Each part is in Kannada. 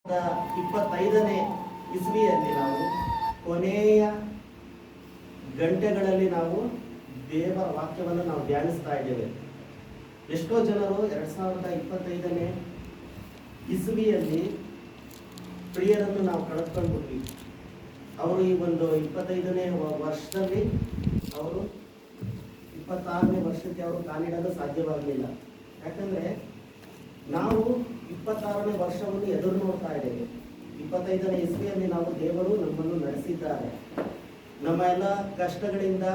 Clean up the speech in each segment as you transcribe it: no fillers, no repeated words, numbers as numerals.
25ನೇ ಇಸ್ವಿಯಲ್ಲಿ ನಾವು ಕೊನೆಯ ಗಂಟೆಗಳಲ್ಲಿ ನಾವು ದೇವರ ವಾಕ್ಯವನ್ನು ನಾವು ಧ್ಯಾನಿಸ್ತಾ ಇದ್ದೇವೆ. ಎಷ್ಟೋ ಜನರು 2025ನೇ ಇಸ್ವಿಯಲ್ಲಿ ಪ್ರಿಯರನ್ನು ನಾವು ಕಳೆದುಕೊಂಡ್ಬಿಟ್ವಿ. ಅವರು ಈ ಒಂದು 25ನೇ ವರ್ಷದಲ್ಲಿ ಅವರು 26ನೇ ವರ್ಷಕ್ಕೆ ಅವರು ಕಾಲಿಡಲು ಸಾಧ್ಯವಾಗಲಿಲ್ಲ. ಯಾಕಂದರೆ ನಾವು 26ನೇ ವರ್ಷವನ್ನು ಎದುರು ನೋಡ್ತಾ ಇದ್ದೇವೆ. 25ನೇ ಇಸ್ವಿಯಲ್ಲಿ ನಾವು ದೇವರು ನಮ್ಮನ್ನು ನಡೆಸಿದ್ದಾರೆ. ನಮ್ಮ ಎಲ್ಲ ಕಷ್ಟಗಳಿಂದ,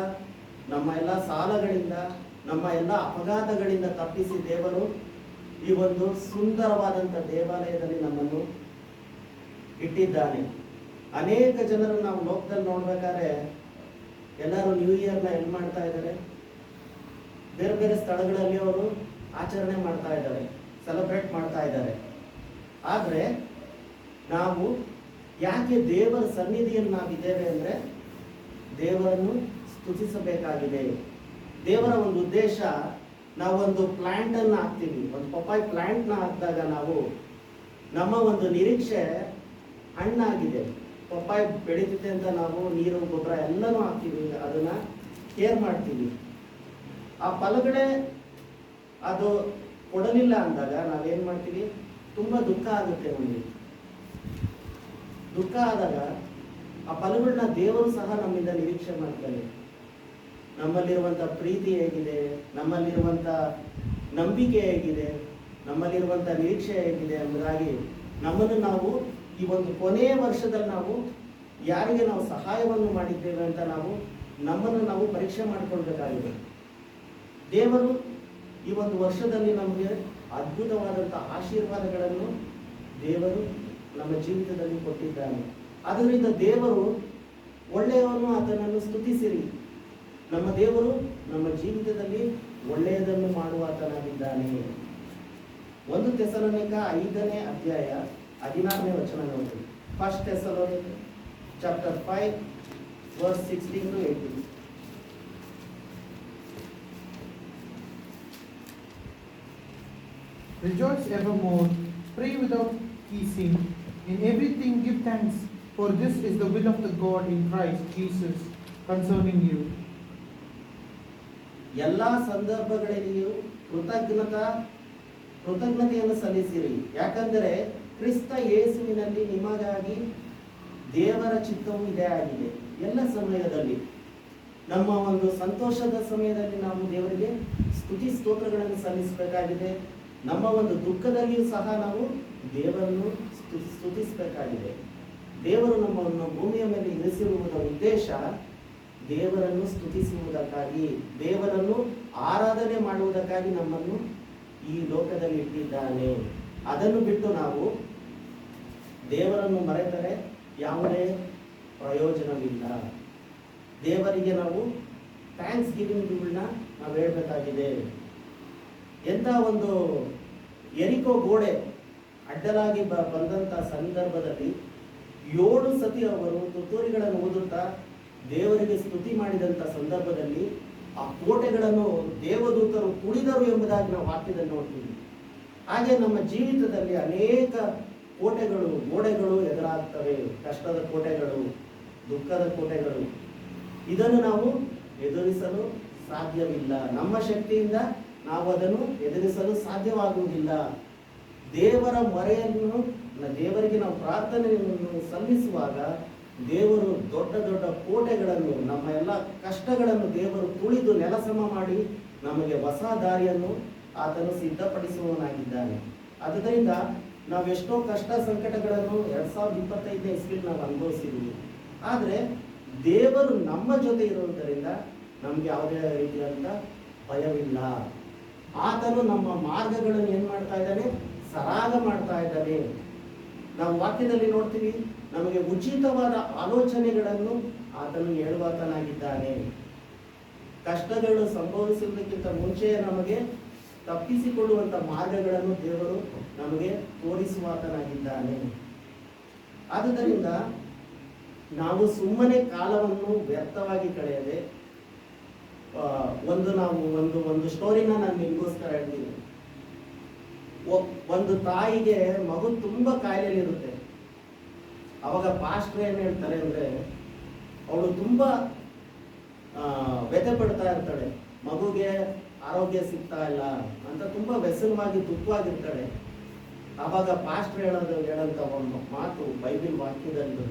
ನಮ್ಮ ಎಲ್ಲ ಸಾಲಗಳಿಂದ, ನಮ್ಮ ಎಲ್ಲ ಅಪಘಾತಗಳಿಂದ ತಪ್ಪಿಸಿ ದೇವರು ಈ ಒಂದು ಸುಂದರವಾದಂಥ ದೇವಾಲಯದಲ್ಲಿ ನಮ್ಮನ್ನು ಇಟ್ಟಿದ್ದಾನೆ. ಅನೇಕ ಜನರು ನಾವು ಲೋಕದಲ್ಲಿ ನೋಡ್ಬೇಕಾದ್ರೆ ಎಲ್ಲರೂ ನ್ಯೂ ಇಯರ್ನ ಎಲ್ಲಿ ಮಾಡ್ತಾ ಇದ್ದಾರೆ, ಬೇರೆ ಬೇರೆ ಸ್ಥಳಗಳಲ್ಲಿ ಅವರು ಆಚರಣೆ ಮಾಡ್ತಾ ಇದ್ದಾರೆ, ಸೆಲೆಬ್ರೇಟ್ ಮಾಡ್ತಾ ಇದ್ದಾರೆ. ಆದರೆ ನಾವು ಯಾಕೆ ದೇವರ ಸನ್ನಿಧಿಯಲ್ಲಿ ನಾವಿದ್ದೇವೆ ಅಂದರೆ ದೇವರನ್ನು ಸ್ತುತಿಸಬೇಕಾಗಿದೆ. ದೇವರ ಒಂದು ಉದ್ದೇಶ, ನಾವೊಂದು ಪ್ಲಾಂಟನ್ನು ಹಾಕ್ತೀವಿ, ಒಂದು ಪಪ್ಪಾಯಿ ಪ್ಲಾಂಟ್ನ ಹಾಕಿದಾಗ ನಾವು ನಮ್ಮ ಒಂದು ನಿರೀಕ್ಷೆ ಹಣ್ಣಾಗಿದೆ, ಪಪ್ಪಾಯಿ ಬೆಳೀತಿದೆ ಅಂತ ನಾವು ನೀರು ಗೊಬ್ಬರ ಎಲ್ಲನೂ ಹಾಕ್ತೀವಿ, ಅದನ್ನು ಕೇರ್ ಮಾಡ್ತೀವಿ. ಆ ಫಲಗಳೇ ಅದು ಕೊಡಲಿಲ್ಲ ಅಂದಾಗ ನಾವೇನು ಮಾಡ್ತೀವಿ, ತುಂಬ ದುಃಖ ಆಗುತ್ತೆ. ನಮಗೆ ದುಃಖ ಆದಾಗ ಆ ಫಲಗಳನ್ನ ದೇವರು ಸಹ ನಮ್ಮಿಂದ ನಿರೀಕ್ಷೆ ಮಾಡ್ತಾರೆ. ನಮ್ಮಲ್ಲಿರುವಂಥ ಪ್ರೀತಿ ಹೇಗಿದೆ, ನಮ್ಮಲ್ಲಿರುವಂಥ ನಂಬಿಕೆ ಹೇಗಿದೆ, ನಮ್ಮಲ್ಲಿರುವಂಥ ನಿರೀಕ್ಷೆ ಹೇಗಿದೆ ಎಂಬುದಾಗಿ ನಮ್ಮನ್ನು ನಾವು ಈ ಒಂದು ಕೊನೆಯ ವರ್ಷದಲ್ಲಿ ನಾವು ಯಾರಿಗೆ ನಾವು ಸಹಾಯವನ್ನು ಮಾಡಿದ್ದೇವೆ ಅಂತ ನಮ್ಮನ್ನು ನಾವು ಪರೀಕ್ಷೆ ಮಾಡಿಕೊಳ್ಬೇಕಾಗಿದೆ. ದೇವರು ಈ ಒಂದು ವರ್ಷದಲ್ಲಿ ನಮಗೆ ಅದ್ಭುತವಾದಂಥ ಆಶೀರ್ವಾದಗಳನ್ನು ದೇವರು ನಮ್ಮ ಜೀವಿತದಲ್ಲಿ ಕೊಟ್ಟಿದ್ದಾನೆ. ಆದ್ದರಿಂದ ದೇವರು ಒಳ್ಳೆಯವನು, ಆತನನ್ನು ಸ್ತುತಿಸಿರಿ. ನಮ್ಮ ದೇವರು ನಮ್ಮ ಜೀವಿತದಲ್ಲಿ ಒಳ್ಳೆಯದನ್ನು ಮಾಡುವಾತನಾಗಿದ್ದಾನೆ. 1 ಥೆಸಲೋನಿಕ 5ನೇ ಅಧ್ಯಾಯ 16ನೇ ವಚನ ನೋಡಿ. 1 Thessalonians chapter 5 verse 16 to 18. Rejoice evermore, pray without ceasing, in everything give thanks, for this is the will of the God in Christ Jesus concerning you. ಎಲ್ಲ ಸಂದರ್ಭಗಳಲ್ಲಿಯೂ ಕೃತಜ್ಞತೆಯನ್ನು ಸಲ್ಲಿಸಿರಿ, ಯಾಕಂದರೆ ಕ್ರಿಸ್ತ ಯೇಸುವಿನಲ್ಲಿ ನಿಮಗಾಗಿ ದೇವರ ಚಿತ್ತವು ಇದೇ ಆಗಿದೆ. ಎಲ್ಲ ಸಮಯದಲ್ಲಿ, ನಮ್ಮ ಒಂದು ಸಂತೋಷದ ಸಮಯದಲ್ಲಿ ನಾವು ದೇವರಿಗೆ ಸ್ತುತಿ ಸ್ತೋತ್ರಗಳನ್ನು ಸಲ್ಲಿಸಬೇಕಾಗಿದೆ. ನಮ್ಮ ಒಂದು ದುಃಖದಲ್ಲಿಯೂ ಸಹ ನಾವು ದೇವರನ್ನು ಸ್ತುತಿಸಬೇಕಾಗಿದೆ. ದೇವರು ನಮ್ಮನ್ನು ಭೂಮಿಯ ಮೇಲೆ ಇರಿಸಿರುವುದರ ಉದ್ದೇಶ ದೇವರನ್ನು ಸ್ತುತಿಸುವುದಕ್ಕಾಗಿ, ದೇವರನ್ನು ಆರಾಧನೆ ಮಾಡುವುದಕ್ಕಾಗಿ ನಮ್ಮನ್ನು ಈ ಲೋಕದಲ್ಲಿ ಇಟ್ಟಿದ್ದಾನೆ. ಅದನ್ನು ಬಿಟ್ಟು ನಾವು ದೇವರನ್ನು ಮರೆತರೆ ಯಾವುದೇ ಪ್ರಯೋಜನವಿಲ್ಲ. ದೇವರಿಗೆ ನಾವು ಥ್ಯಾಂಕ್ಸ್ ಗಿವಿಂಗ್ಗಳನ್ನ ನಾವು ಹೇಳಬೇಕಾಗಿದೆ. ಎಂಥ ಒಂದು ಎರಿಕೋ ಗೋಡೆ ಅಡ್ಡಲಾಗಿ ಬಂದಂಥ ಸಂದರ್ಭದಲ್ಲಿ 7 ಸತಿ ಅವರು ತುತ್ತೂರಿಗಳನ್ನು ಊದುತ್ತಾ ದೇವರಿಗೆ ಸ್ತುತಿ ಮಾಡಿದಂಥ ಸಂದರ್ಭದಲ್ಲಿ ಆ ಕೋಟೆಗಳನ್ನು ದೇವದೂತರು ತುಳಿದರು ಎಂಬುದಾಗಿ ನಾವು ವಾಕ್ಯದಲ್ಲಿ ನೋಡ್ತೀವಿ. ಹಾಗೆ ನಮ್ಮ ಜೀವಿತದಲ್ಲಿ ಅನೇಕ ಗೋಡೆಗಳು ಎದುರಾಗ್ತವೆ. ಕಷ್ಟದ ಕೋಟೆಗಳು, ದುಃಖದ ಕೋಟೆಗಳು. ಇದನ್ನು ನಾವು ಎದುರಿಸಲು ಸಾಧ್ಯವಿಲ್ಲ. ನಮ್ಮ ಶಕ್ತಿಯಿಂದ ನಾವು ಅದನ್ನು ಎದುರಿಸಲು ಸಾಧ್ಯವಾಗುವುದಿಲ್ಲ. ದೇವರ ಮೊರೆಯನ್ನು, ದೇವರಿಗೆ ನಾವು ಪ್ರಾರ್ಥನೆಯನ್ನು ಸಲ್ಲಿಸುವಾಗ ದೇವರು ದೊಡ್ಡ ದೊಡ್ಡ ಕೋಟೆಗಳನ್ನು, ನಮ್ಮ ಎಲ್ಲ ಕಷ್ಟಗಳನ್ನು ದೇವರು ತುಳಿದು ನೆಲಸಮ ಮಾಡಿ ನಮಗೆ ಹೊಸ ದಾರಿಯನ್ನು ಆತನು ಸಿದ್ಧಪಡಿಸುವವನಾಗಿದ್ದಾನೆ. ಆದ್ದರಿಂದ ನಾವೆಷ್ಟೋ ಕಷ್ಟ ಸಂಕಟಗಳನ್ನು 2025ನೇ ಇಸ್ವಿಯಲ್ಲಿ ನಾವು ಅನುಭವಿಸಿದ್ದೀವಿ. ಆದರೆ ದೇವರು ನಮ್ಮ ಜೊತೆ ಇರುವುದರಿಂದ ನಮಗೆ ಯಾವುದೇ ರೀತಿಯಾದಂಥ ಭಯವಿಲ್ಲ. ಆತನು ನಮ್ಮ ಮಾರ್ಗಗಳನ್ನು ಏನು ಮಾಡ್ತಾ ಇದ್ದಾನೆ, ಸರಾಗ ಮಾಡ್ತಾ ಇದ್ದಾನೆ. ನಾವು ವಾಕ್ಯದಲ್ಲಿ ನೋಡ್ತೀವಿ, ನಮಗೆ ಉಚಿತವಾದ ಆಲೋಚನೆಗಳನ್ನು ಆತನು ಹೇಳುವಾತನಾಗಿದ್ದಾನೆ. ಕಷ್ಟಗಳು ಸಂಭವಿಸುವುದಕ್ಕಿಂತ ಮುಂಚೆ ನಮಗೆ ತಪ್ಪಿಸಿಕೊಳ್ಳುವಂಥ ಮಾರ್ಗಗಳನ್ನು ದೇವರು ನಮಗೆ ತೋರಿಸುವಾತನಾಗಿದ್ದಾನೆ. ಆದುದರಿಂದ ನಾವು ಸುಮ್ಮನೆ ಕಾಲವನ್ನು ವ್ಯರ್ಥವಾಗಿ ಕಳೆಯದೆ ಒಂದು ಸ್ಟೋರಿನ ನಾನು ನಿಮಗೋಸ್ಕರ ಹೇಳ್ತೀನಿ. ಒಂದು ತಾಯಿಗೆ ಮಗು ತುಂಬ ಕಾಯಿಲೆಯಲ್ಲಿರುತ್ತೆ. ಅವಾಗ ಪಾಸ್ಟ್ರು ಏನು ಹೇಳ್ತಾರೆ ಅಂದರೆ, ಅವಳು ತುಂಬ ವ್ಯಥೆ ಪಡ್ತಾ ಇರ್ತಾಳೆ, ಮಗುಗೆ ಆರೋಗ್ಯ ಸಿಗ್ತಾ ಇಲ್ಲ ಅಂತ ತುಂಬ ವ್ಯಸನವಾಗಿ ದುಃಖವಾಗಿರ್ತಾಳೆ. ಆವಾಗ ಪಾಸ್ಟ್ರು ಹೇಳೋಂಥ ಒಂದು ಮಾತು ಬೈಬಲ್ ವಾಕ್ಯದಲ್ಲಿ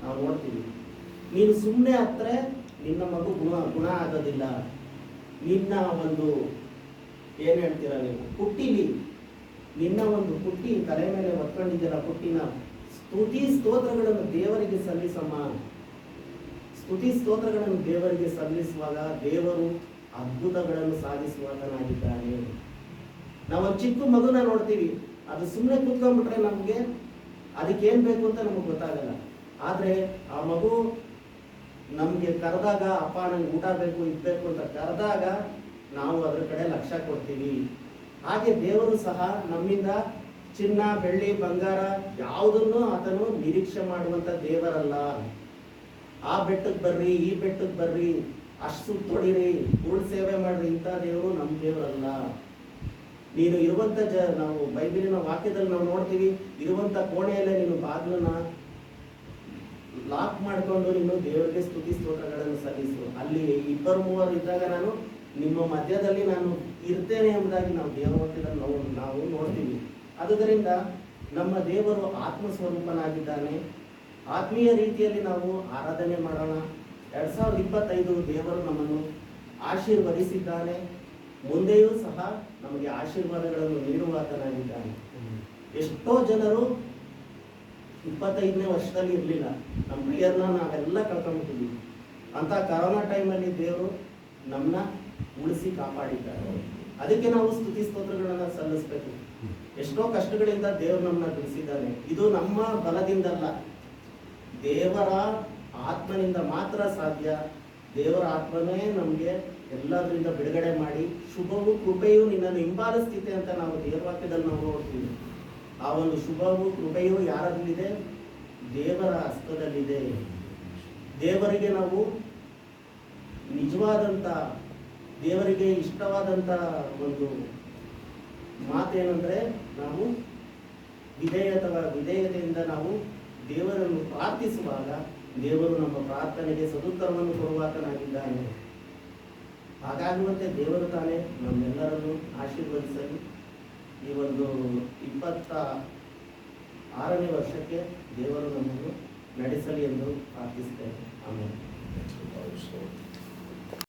ನಾವು ನೋಡ್ತೀವಿ, ನೀನು ಸುಮ್ಮನೆ ಹತ್ರ ನಿನ್ನ ಮಗು ಗುಣ ಆಗೋದಿಲ್ಲ. ನಿನ್ನ ಒಂದು ಏನು ಹೇಳ್ತೀರ ನೀವು, ಪುಟ್ಟಿಲಿ ನಿನ್ನ ಒಂದು ಪುಟ್ಟಿ ತಲೆ ಮೇಲೆ ಹೊತ್ಕೊಂಡಿದ್ದೀರ, ಪುಟ್ಟಿನ ಸ್ತುತಿ ಸ್ತೋತ್ರಗಳನ್ನು ದೇವರಿಗೆ ಸಲ್ಲಿಸಮ್ಮ. ಸ್ತುತಿ ಸ್ತೋತ್ರಗಳನ್ನು ದೇವರಿಗೆ ಸಲ್ಲಿಸುವಾಗ ದೇವರು ಅದ್ಭುತಗಳನ್ನು ಸಾಧಿಸುವಾತನಾಗಿದ್ದಾನೆ. ನಾವೊಂದು ಚಿಕ್ಕ ಮಗುನ ನೋಡ್ತೀವಿ, ಅದು ಸುಮ್ಮನೆ ಕೂತ್ಕೊಂಡ್ಬಿಟ್ರೆ ನಮಗೆ ಅದಕ್ಕೇನು ಬೇಕು ಅಂತ ನಮಗೆ ಗೊತ್ತಾಗಲ್ಲ. ಆದರೆ ಆ ಮಗು ನಮಗೆ ಕರೆದಾಗ, ಅಪ್ಪ ನಂಗೆ ಊಟ ಬೇಕು ಇದ್ಬೇಕು ಅಂತ ಕರೆದಾಗ ನಾವು ಅದ್ರ ಕಡೆ ಲಕ್ಷ್ಯ ಕೊಡ್ತೀವಿ. ಹಾಗೆ ದೇವರು ಸಹ ನಮ್ಮಿಂದ ಚಿನ್ನ ಬೆಳ್ಳಿ ಬಂಗಾರ ಯಾವುದನ್ನು ಆತನು ನಿರೀಕ್ಷೆ ಮಾಡುವಂಥ ದೇವರಲ್ಲ. ಆ ಬೆಟ್ಟಕ್ಕೆ ಬರ್ರಿ, ಈ ಬೆಟ್ಟಕ್ಕೆ ಬರ್ರಿ, ಅಷ್ಟು ಸುತ್ತೊಡಿರಿ, ಪೂರ್ಣ ಸೇವೆ ಮಾಡ್ರಿ, ಇಂಥ ದೇವರು ನಮ್ಮ ದೇವರಲ್ಲ. ನೀನು ಇರುವಂಥ ನಾವು ಬೈಬಲಿನ ವಾಕ್ಯದಲ್ಲಿ ನಾವು ನೋಡ್ತೀವಿ, ಇರುವಂಥ ಕೋಣೆಯಲ್ಲೇ ನೀನು ಬಾಗಿಲನ್ನ ಲಾಕ್ ಮಾಡಿಕೊಂಡು ನೀನು ದೇವರಿಗೆ ಸ್ತುತಿ ಸ್ತೋತ್ರಗಳನ್ನು ಸಲ್ಲಿಸು. ಅಲ್ಲಿ 2-3 ಇದ್ದಾಗ ನಾನು ನಿಮ್ಮ ಮಧ್ಯದಲ್ಲಿ ನಾನು ಇರ್ತೇನೆ ಎಂಬುದಾಗಿ ನಾವು ದೇವವಾಕ್ಯದಲ್ಲಿ ನಾವು ನೋಡ್ತೀವಿ. ಆದುದರಿಂದ ನಮ್ಮ ದೇವರು ಆತ್ಮಸ್ವರೂಪನಾಗಿದ್ದಾನೆ. ಆತ್ಮೀಯ ರೀತಿಯಲ್ಲಿ ನಾವು ಆರಾಧನೆ ಮಾಡೋಣ. 2025 ದೇವರು ನಮ್ಮನ್ನು ಆಶೀರ್ವದಿಸಿದ್ದಾನೆ. ಮುಂದೆಯೂ ಸಹ ನಮಗೆ ಆಶೀರ್ವಾದಗಳನ್ನು ನೀಡುವಾತನಾಗಿದ್ದಾನೆ. ಎಷ್ಟೋ ಜನರು 25ನೇ ವರ್ಷದಲ್ಲಿ ಇರಲಿಲ್ಲ, ನಮ್ಮ ಪ್ರಿಯರನ್ನ ನಾವೆಲ್ಲ ಕಳ್ಕೊಂಡ್ಬಿಟ್ಟಿದ್ದೀವಿ. ಅಂತ ಕರೋನಾ ಟೈಮಲ್ಲಿ ದೇವರು ನಮ್ಮನ್ನ ಉಳಿಸಿ ಕಾಪಾಡಿದ್ದಾರೆ. ಅದಕ್ಕೆ ನಾವು ಸ್ತುತಿ ಸ್ತೋತ್ರಗಳನ್ನು ಸಲ್ಲಿಸಬೇಕು. ಎಷ್ಟೋ ಕಷ್ಟಗಳಿಂದ ದೇವರು ನಮ್ಮನ್ನ ಬಿಡಿಸಿದ್ದಾನೆ. ಇದು ನಮ್ಮ ಬಲದಿಂದಲ್ಲ, ದೇವರ ಆತ್ಮನಿಂದ ಮಾತ್ರ ಸಾಧ್ಯ. ದೇವರ ಆತ್ಮನೇ ನಮಗೆ ಎಲ್ಲದರಿಂದ ಬಿಡುಗಡೆ ಮಾಡಿ ಶುಭವು ಕೃಪೆಯು ನಿನ್ನನ್ನು ಹಿಂಬಾಲಿಸ್ತಿದೆ ಅಂತ ನಾವು ದೇವವಾಕ್ಯದಲ್ಲಿ ನಾವು ನೋಡ್ತೀವಿ. ಆ ಒಂದು ಶುಭವು ಕೃಪೆಯು ಯಾರಲ್ಲಿದೆ? ದೇವರ ಹಸ್ತದಲ್ಲಿದೆ. ದೇವರಿಗೆ ನಾವು ನಿಜವಾದಂಥ, ದೇವರಿಗೆ ಇಷ್ಟವಾದಂಥ ಒಂದು ಮಾತೇನೆಂದರೆ, ನಾವು ವಿಧೇಯತೆಯಿಂದ ನಾವು ದೇವರನ್ನು ಪ್ರಾರ್ಥಿಸುವಾಗ ದೇವರು ನಮ್ಮ ಪ್ರಾರ್ಥನೆಗೆ ಸದುತ್ತರವನ್ನು ಕೊಡುವಾತನಾಗಿದ್ದಾನೆ. ಹಾಗಾಗುವಂತೆ ದೇವರು ತಾನೇ ನಮ್ಮೆಲ್ಲರನ್ನು ಆಶೀರ್ವದಿಸಲಿ. ಈ ಒಂದು 26ನೇ ವರ್ಷಕ್ಕೆ ದೇವರು ನಮ್ಮನ್ನು ನಡೆಸಲಿ ಎಂದು ಪ್ರಾರ್ಥಿಸ್ತೇನೆ. ಆಮೇಲೆ